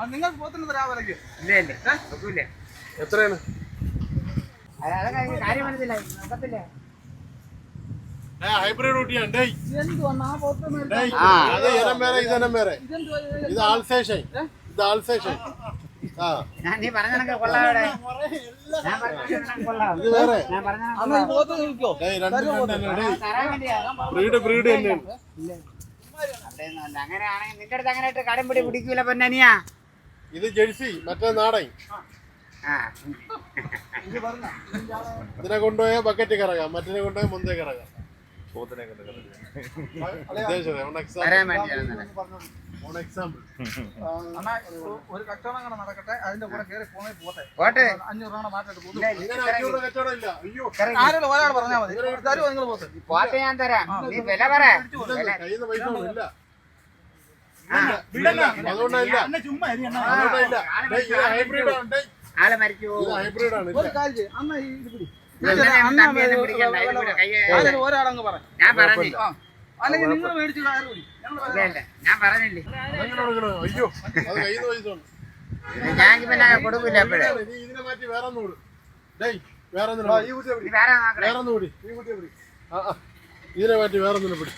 നിങ്ങൾക്ക് പോത്തിന് തരാ വിലക്ക് എത്രയാണ്? കാര്യം മനസ്സിലായി. ഹൈബ്രിഡ് കുട്ടിയാണ്. ഇത് ആൾസേഷൻ. ഇത് ആൾസേഷൻ. നീ പറഞ്ഞ കൊള്ളാവിടെ ഇത് വേറെ ബ്രീഡ് തന്നെയാണ്. അങ്ങനെയാണെങ്കിൽ നിന്റെ അടുത്ത് അങ്ങനെ കടമ്പിടി പിടിക്കൂല പൊന്നനിയാ. ഇത് ജെഴ്സി, മറ്റേ നാടൻ. ഇതിനെ കൊണ്ടുപോയാൽ ബക്കറ്റ് കറങ്ങാം, മറ്റിനെ കൊണ്ടുപോയാൽ മുന്തേ കറങ്ങാം. ഒരു കച്ചവടം അങ്ങനെ നടക്കട്ടെ, അതിന്റെ കൂടെ കയറി പോണേ പോട്ടെ. 500 രൂപ മാറ്റിട്ട് ആരെങ്കിലും ഒരാൾ പറഞ്ഞാൽ മതി. തരുമോ നിങ്ങൾ പോത്ത്? പോട്ടെ, ഞാൻ തരാം. നീ വില പറ. ആള് മരിച്ചു. ഒരു കാര്യം ചെയ്യ്, അമ്മ ഇത് പിടി. ഒരാളങ്ങ് പറ. ഞാൻ പറഞ്ഞു. അല്ലെങ്കിൽ നിങ്ങൾ മേടിച്ച് കയറി പിടി. ഞാൻ പറഞ്ഞില്ലേ, അയ്യോ അത് കയ്യിൽ നിന്ന് പൈസ ഞാൻ പിന്നെ കൊടുക്കൂല. എപ്പോഴും ഇതിനെ മാറ്റി വേറെ ഒന്നും ഇതിനെ മാറ്റി വേറെ ഒന്നിനെ പിടി.